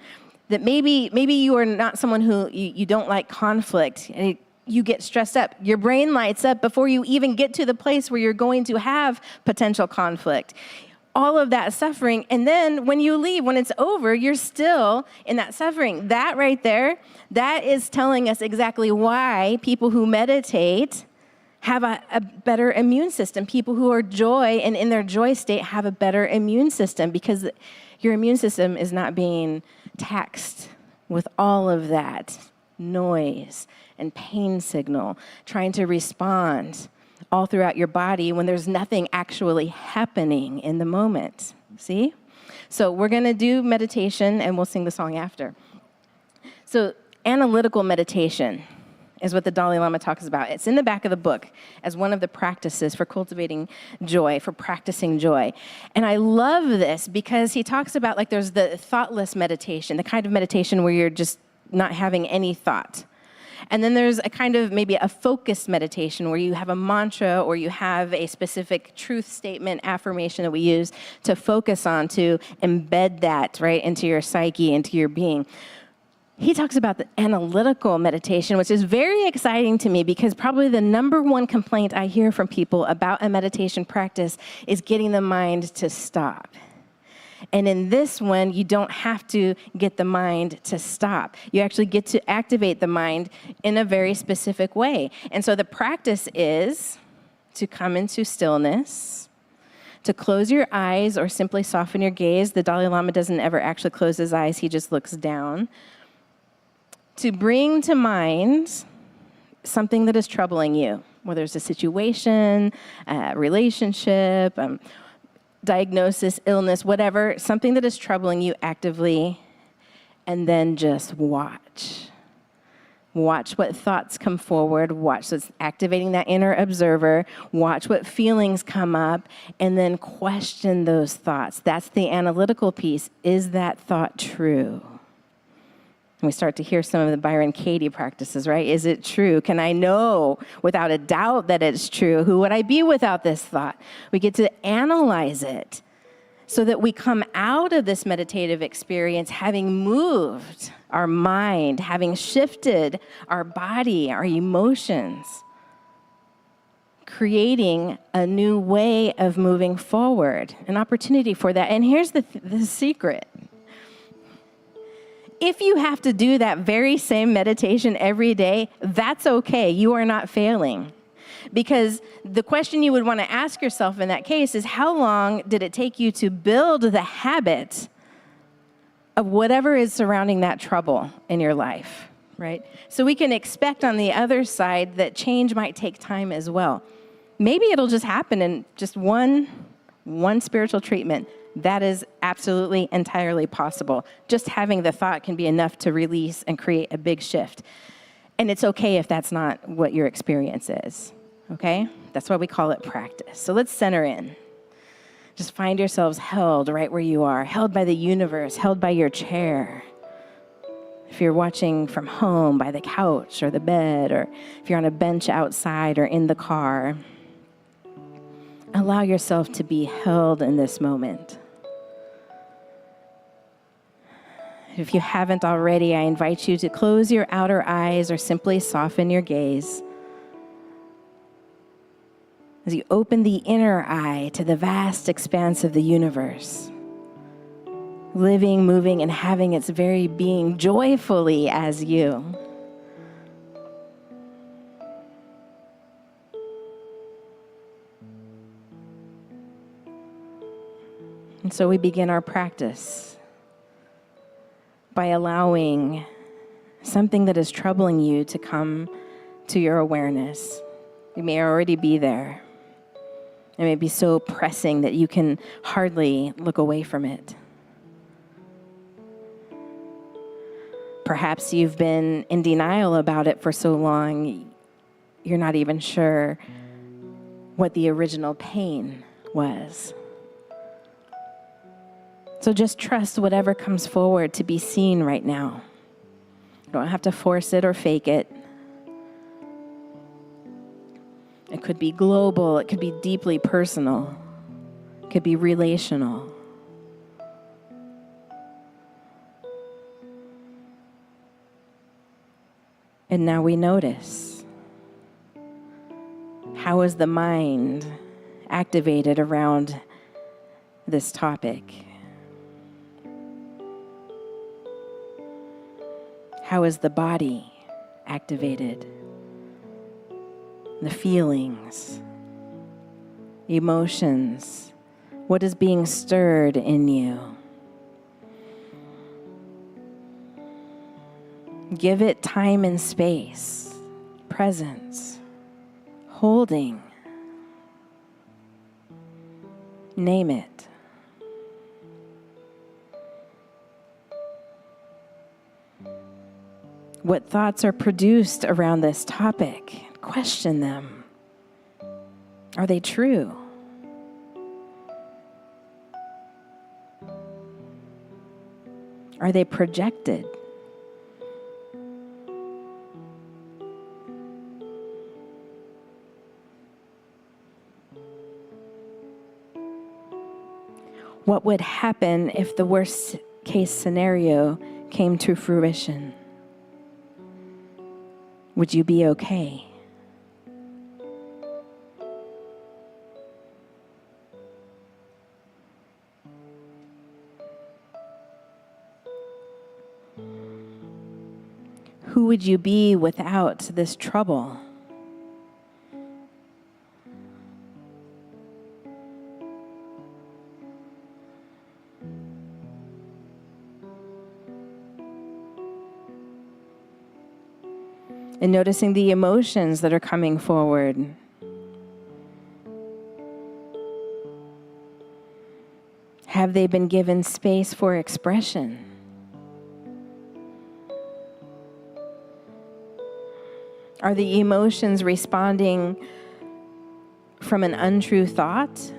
that maybe you are not someone who you don't like conflict and you get stressed up. Your brain lights up before you even get to the place where you're going to have potential conflict. All of that suffering, and then when you leave, when it's over, you're still in that suffering. That right there, that is telling us exactly why people who meditate have a better immune system. People who are joy and in their joy state have a better immune system because your immune system is not being taxed with all of that noise and pain signal, trying to respond all throughout your body when there's nothing actually happening in the moment. See? So we're going to do meditation, and we'll sing the song after. So analytical meditation is what the Dalai Lama talks about. It's in the back of the book as one of the practices for cultivating joy, for practicing joy. And I love this because he talks about, like, there's the thoughtless meditation, the kind of meditation where you're just not having any thought. And then there's a kind of maybe a focused meditation where you have a mantra or you have a specific truth statement, affirmation that we use to focus on, to embed that right into your psyche, into your being. He talks about the analytical meditation, which is very exciting to me because probably the number one complaint I hear from people about a meditation practice is getting the mind to stop. And in this one, you don't have to get the mind to stop. You actually get to activate the mind in a very specific way. And so the practice is to come into stillness, to close your eyes or simply soften your gaze. The Dalai Lama doesn't ever actually close his eyes. He just looks down. To bring to mind something that is troubling you, whether it's a situation, a relationship, diagnosis, illness, whatever, something that is troubling you actively, and then just watch. Watch what thoughts come forward. Watch, so it's activating that inner observer. Watch what feelings come up, and then question those thoughts. That's the analytical piece. Is that thought true? And we start to hear some of the Byron Katie practices, right? Is it true? Can I know without a doubt that it's true? Who would I be without this thought? We get to analyze it. so that we come out of this meditative experience having moved our mind, having shifted our body, our emotions, creating a new way of moving forward, an opportunity for that. And here's the secret. If you have to do that very same meditation every day, that's okay. You are not failing. Because the question you would want to ask yourself in that case is, how long did it take you to build the habit of whatever is surrounding that trouble in your life, right? So we can expect on the other side that change might take time as well. Maybe it'll just happen in just one spiritual treatment. That is absolutely entirely possible. Just having the thought can be enough to release and create a big shift. And it's okay if that's not what your experience is, okay? That's why we call it practice. So let's center in. Just find yourselves held right where you are, held by the universe, held by your chair. If you're watching from home, by the couch or the bed, or if you're on a bench outside or in the car, allow yourself to be held in this moment. If you haven't already, I invite you to close your outer eyes or simply soften your gaze as you open the inner eye to the vast expanse of the universe, living, moving, and having its very being joyfully as you. And so we begin our practice by allowing something that is troubling you to come to your awareness. You may already be there. It may be so pressing that you can hardly look away from it. Perhaps you've been in denial about it for so long, you're not even sure what the original pain was. So just trust whatever comes forward to be seen right now. You don't have to force it or fake it. It could be global, it could be deeply personal, it could be relational. And now we notice, how is the mind activated around this topic? How is the body activated? The feelings, emotions, what is being stirred in you? Give it time and space, presence, holding. Name it. What thoughts are produced around this topic? Question them. Are they true? Are they projected? What would happen if the worst case scenario came to fruition? Would you be okay? Who would you be without this trouble? And noticing the emotions that are coming forward. Have they been given space for expression? Are the emotions responding from an untrue thought?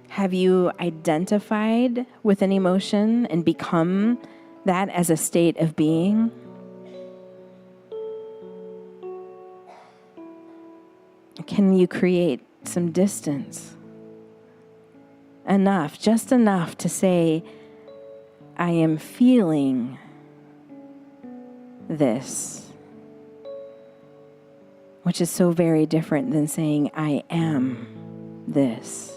Have you identified with an emotion and become that as a state of being? Can you create some distance? Enough, just enough to say, I am feeling this, which is so very different than saying, I am this.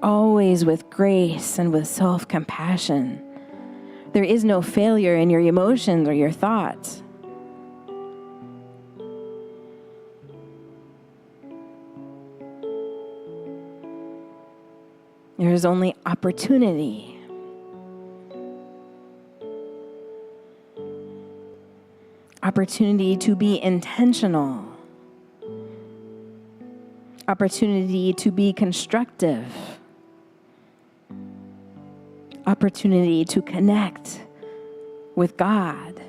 Always with grace and with self-compassion. There is no failure in your emotions or your thoughts. There is only opportunity. Opportunity to be intentional. Opportunity to be constructive. Opportunity to connect with God,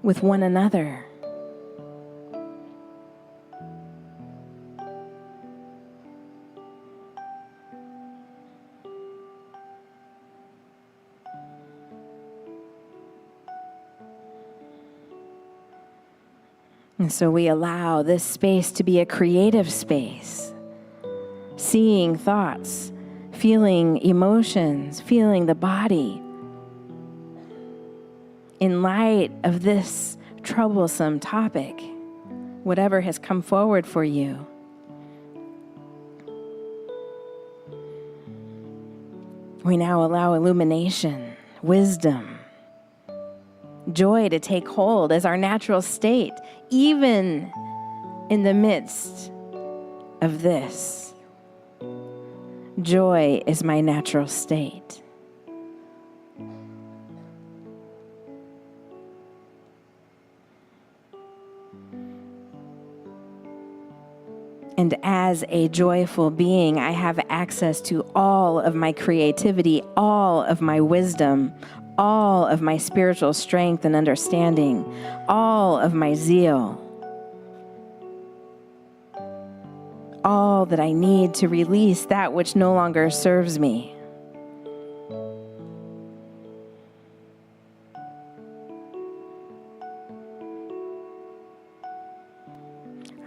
with one another. And so we allow this space to be a creative space, seeing thoughts, feeling emotions, feeling the body in light of this troublesome topic, whatever has come forward for you. We now allow illumination, wisdom, joy to take hold as our natural state, even in the midst of this. Joy is my natural state. And as a joyful being, I have access to all of my creativity, all of my wisdom, all of my spiritual strength and understanding, all of my zeal, all that I need to release that which no longer serves me.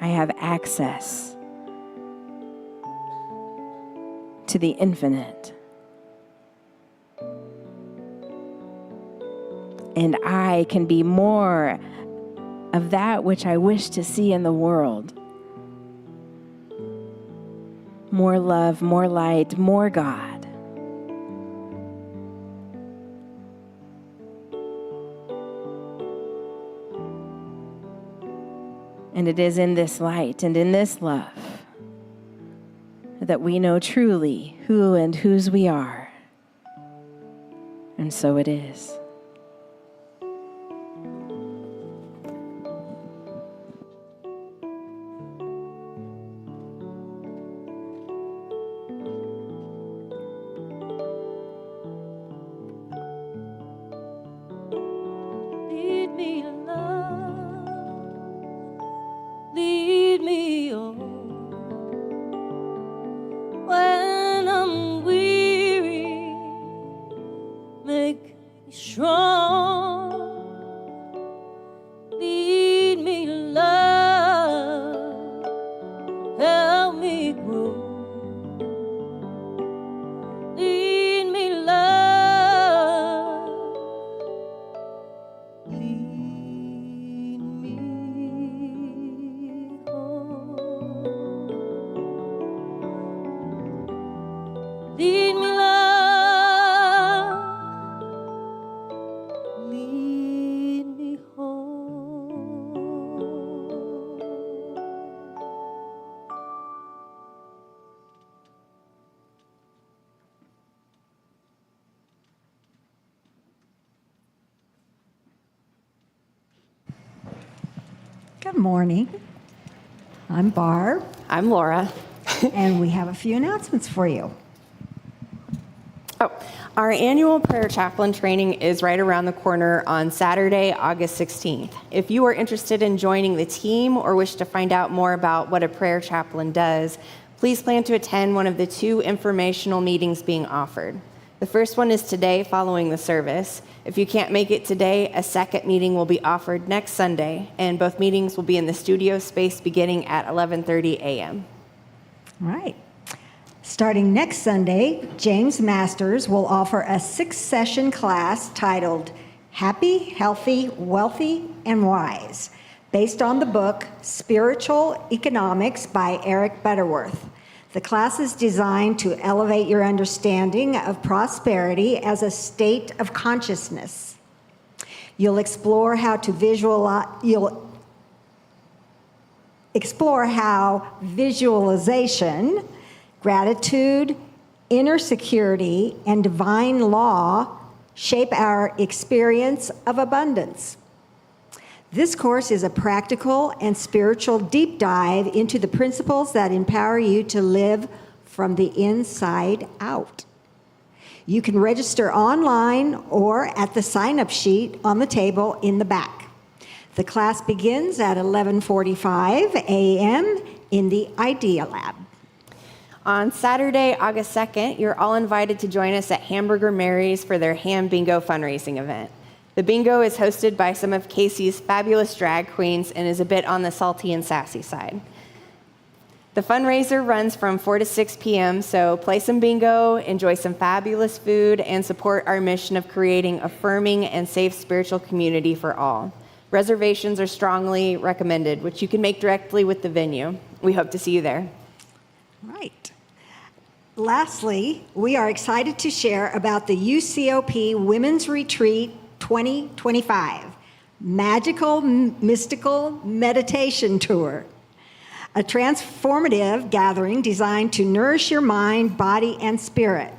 I have access to the infinite. And I can be more of that which I wish to see in the world. More love, more light, more God. And it is in this light and in this love that we know truly who and whose we are. And so it is. Lead me, love, lead me on. When I'm weary, make me strong. Lead me, love, help me grow. Lead me, love, lead me home. Lead me, love, lead me home. Good morning. I'm Barb. I'm Laura. And we have a few announcements for you. Oh, our annual prayer chaplain training is right around the corner on Saturday, August 16th. If you are interested in joining the team or wish to find out more about what a prayer chaplain does, please plan to attend one of the 2 informational meetings being offered. The first one is today following the service. If you can't make it today, a second meeting will be offered next Sunday, and both meetings will be in the studio space beginning at 11:30 a.m. All right. Starting next Sunday, James Masters will offer a 6-session class titled Happy, Healthy, Wealthy, and Wise, based on the book Spiritual Economics by Eric Butterworth. The class is designed to elevate your understanding of prosperity as a state of consciousness. You'll explore how visualization, gratitude, inner security, and divine law shape our experience of abundance. This course is a practical and spiritual deep dive into the principles that empower you to live from the inside out. You can register online or at the sign-up sheet on the table in the back. The class begins at 11:45 a.m. in the Idea Lab. On Saturday, August 2nd, you're all invited to join us at Hamburger Mary's for their Ham Bingo fundraising event. The bingo is hosted by some of Casey's fabulous drag queens and is a bit on the salty and sassy side. The fundraiser runs from 4 to 6 p.m., so play some bingo, enjoy some fabulous food, and support our mission of creating affirming and safe spiritual community for all. Reservations are strongly recommended, which you can make directly with the venue. We hope to see you there. Right. Lastly, we are excited to share about the UCOP Women's Retreat 2025, Magical Mystical Meditation Tour, a transformative gathering designed to nourish your mind, body, and spirit.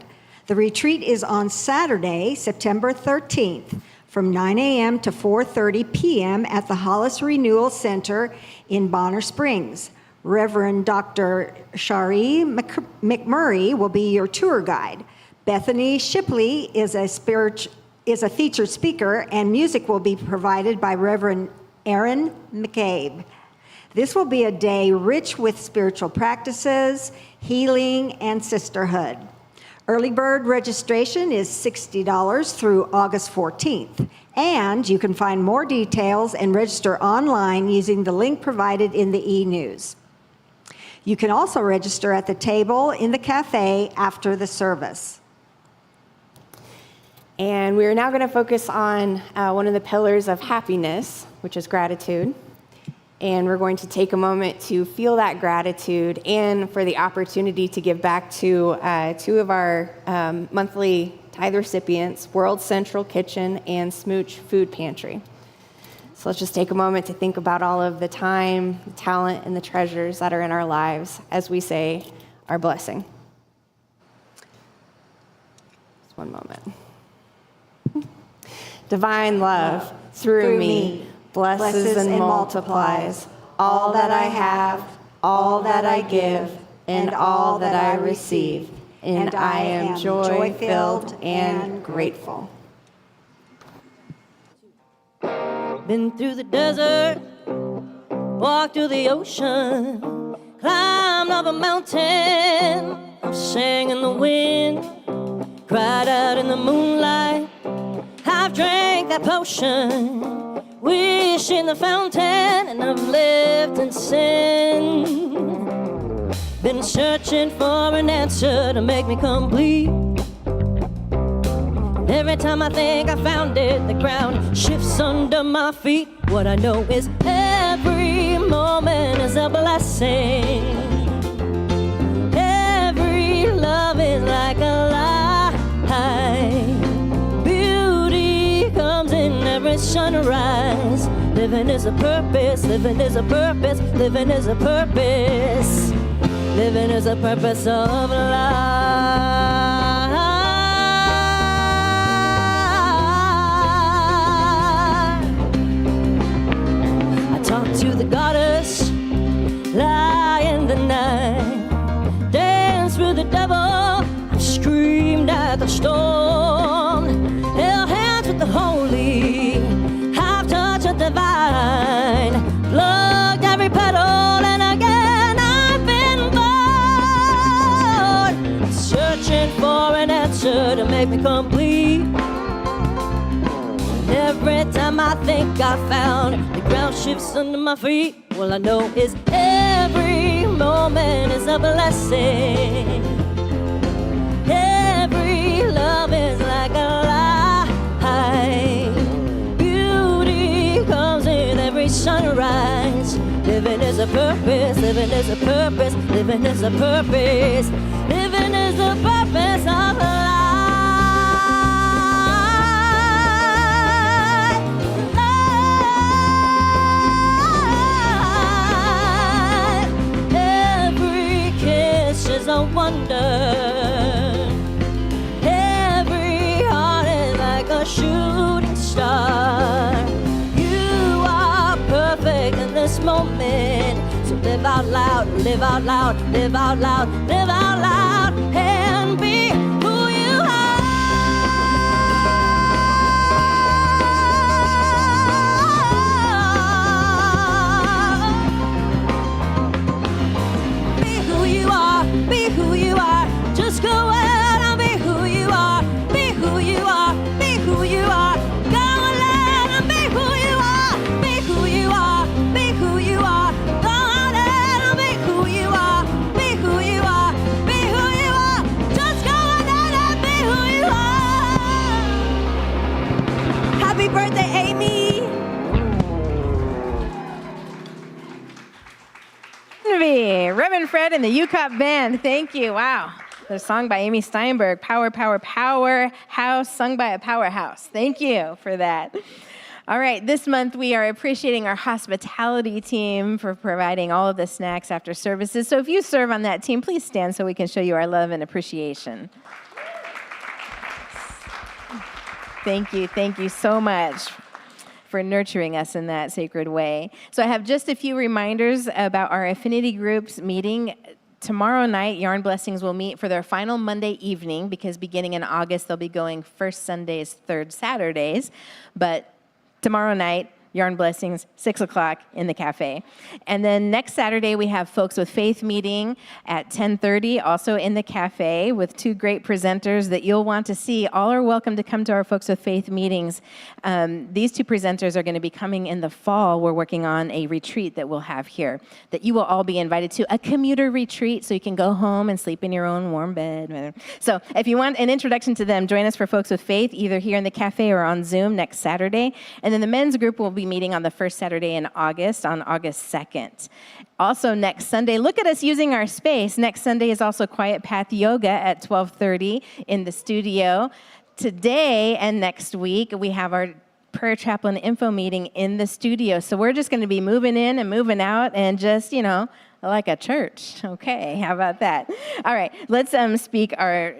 The retreat is on Saturday, September 13th, from 9 a.m. to 4:30 p.m. at the Hollis Renewal Center in Bonner Springs. Reverend Dr. Shari McMurray will be your tour guide. Bethany Shipley is a featured speaker, and music will be provided by Reverend Aaron McCabe. This will be a day rich with spiritual practices, healing, and sisterhood. Early bird registration is $60 through August 14th, and you can find more details and register online using the link provided in the e-news. You can also register at the table in the cafe after the service. And we're now going to focus on one of the pillars of happiness, which is gratitude. And we're going to take a moment to feel that gratitude and for the opportunity to give back to two of our monthly tithe recipients, World Central Kitchen and Smooch Food Pantry. So let's just take a moment to think about all of the time, the talent, and the treasures that are in our lives as we say our blessing. Just one moment. Divine love through me blesses and multiplies all that I have, all that I give, and all that I receive, and I am joy-filled and grateful. Been through the desert, walked through the ocean, climbed up a mountain, sang in the wind, cried out in the moonlight. I've drank that potion, wish in the fountain, and I've lived in sin. Been searching for an answer to make me complete. Every time I think I found it, the ground shifts under my feet. What I know is every moment is a blessing. Every love is like a lie. Beauty comes in every sunrise. Living is a purpose, living is a purpose, living is a purpose. Living is a purpose of life. Talk to the goddess, lie in the night, dance with the devil, I screamed at the storm, held hands with the holy, have touched the divine, plucked every petal, and again I've been born, searching for an answer to make make me complete. And every time I think I found, the ground shifts under my feet. All I know is every moment is a blessing. Every love is like a lie. Beauty comes in every sunrise. Living is a purpose, living is a purpose, living is a purpose. Living is the purpose of life. Every kiss is a wonder. Every heart is like a shooting star. You are perfect in this moment. So live out loud, live out loud, live out loud, live out loud, and be who you are. Be who you are, be who you are. Just go out and be who you are, be who you are, be who you are. Go out and be who you are, be who you are, be who you are. Go out and be who you are, be who you are, be who you are. Just go out and be who you are. Happy birthday, Amy. Reverend Fred and the UCOP Band. Thank you. Wow. The song by Amy Steinberg, Power, Power, Powerhouse, sung by a powerhouse. Thank you for that. All right, this month we are appreciating our hospitality team for providing all of the snacks after services. So if you serve on that team, please stand so we can show you our love and appreciation. Thank you so much for nurturing us in that sacred way. So I have just a few reminders about our affinity groups meeting. Tomorrow night, Yarn Blessings will meet for their final Monday evening, because beginning in August, they'll be going first Sundays, third Saturdays. But tomorrow night, Yarn Blessings, 6 o'clock in the cafe. And then next Saturday, we have Folks with Faith meeting at 10:30, also in the cafe, with two great presenters that you'll want to see. All are welcome to come to our Folks with Faith meetings. These two presenters are going to be coming in the fall. We're working on a retreat that we'll have here that you will all be invited to, a commuter retreat, so you can go home and sleep in your own warm bed. So if you want an introduction to them, join us for Folks with Faith, either here in the cafe or on Zoom next Saturday. And then the men's group will be meeting on the first Saturday in August, on August 2nd. Also next Sunday, look at us using our space. Next Sunday is also Quiet Path Yoga at 12:30 in the studio. Today and next week, we have our prayer chaplain info meeting in the studio. So we're just going to be moving in and moving out and just, like a church. Okay, how about that? All right, let's speak our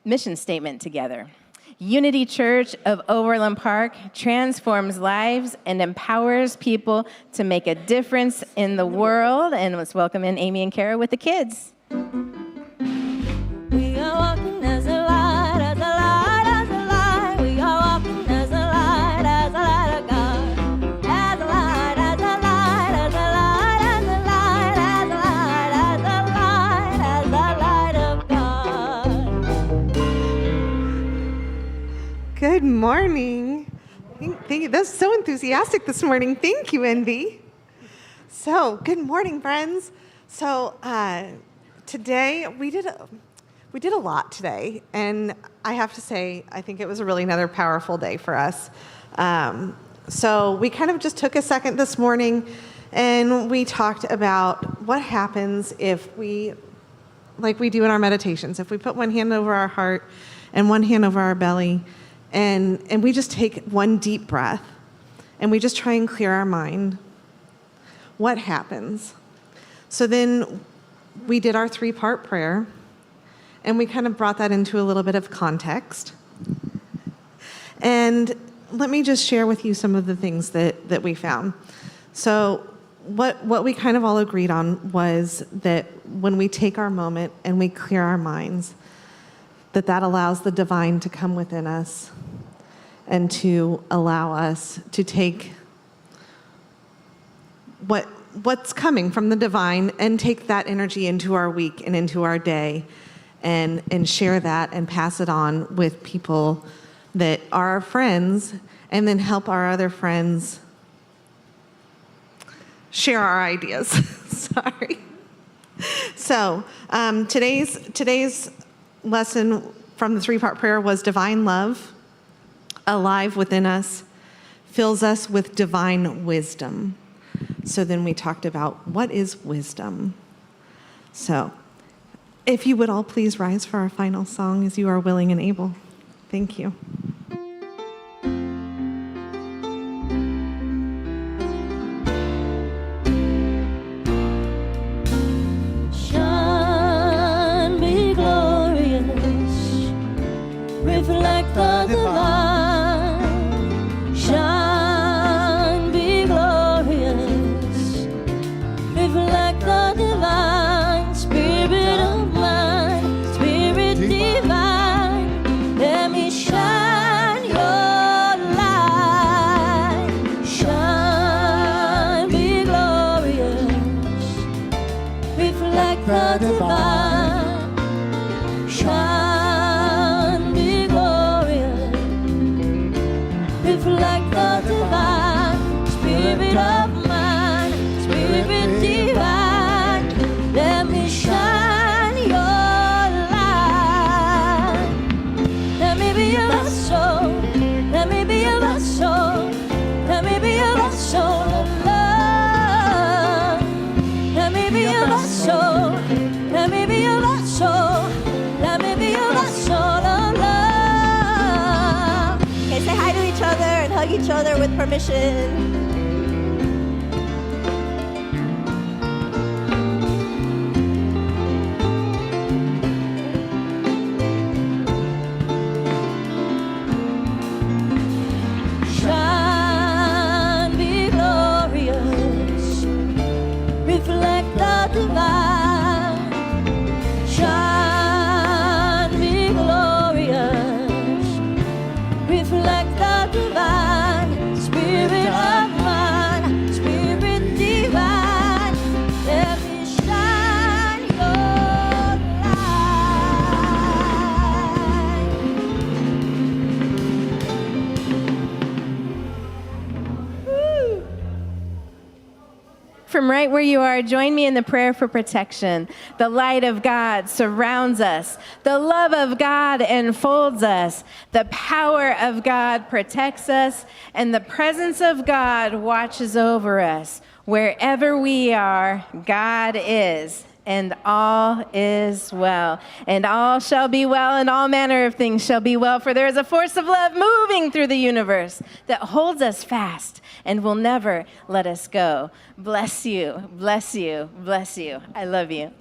mission statement together. Unity Church of Overland Park transforms lives and empowers people to make a difference in the world. And let's welcome in Amy and Kara with the kids. We are walking as a light, as a light, as a light. We are walking as a light, as a light of God. As a light, as a light, as a light, as a light, as a light, as a light, as a light of God. Good morning. Thank you. That's so enthusiastic this morning. Thank you, Envy. So, good morning, friends. So, today we did a lot today, and I have to say, I think it was really another powerful day for us. So we kind of just took a second this morning, and we talked about what happens if we, like we do in our meditations, if we put one hand over our heart and one hand over our belly, and we just take one deep breath, and we just try and clear our mind. What happens? So then we did our 3-part prayer, and we kind of brought that into a little bit of context. And let me just share with you some of the things that we found. So what we kind of all agreed on was that when we take our moment and we clear our minds, that allows the divine to come within us and to allow us to take what's coming from the divine and take that energy into our week and into our day and share that and pass it on with people that are our friends, and then help our other friends share our ideas. Sorry. So today's lesson from the three-part prayer was divine love, alive within us, fills us with divine wisdom. So then we talked about what is wisdom. So if you would all please rise for our final song as you are willing and able. Thank you. Shine, be glorious, reflect the divine. Shine, be glorious, reflect the divine. Spirit of mine, Spirit divine, let me shine your light. Shine, be glorious, reflect the divine. Shine, be glorious, reflect the divine. Spirit of mine, Spirit divine, let me shine your light. Let me be a vessel, let me be a vessel, let me be a vessel of love. Let me be a vessel, let me be a vessel, let me be a vessel of love. Okay, say hi to each other and hug each other with permission. Shine, be glorious, reflect the divine. Shine, be glorious, reflect the divine. Spirit of mine, Spirit divine, let me shine your light. From right where you are, join me in the prayer for protection. The light of God surrounds us. The love of God enfolds us. The power of God protects us. And the presence of God watches over us. Wherever we are, God is. And all is well. And all shall be well, and all manner of things shall be well. For there is a force of love moving through the universe that holds us fast and will never let us go. Bless you, bless you, bless you. I love you.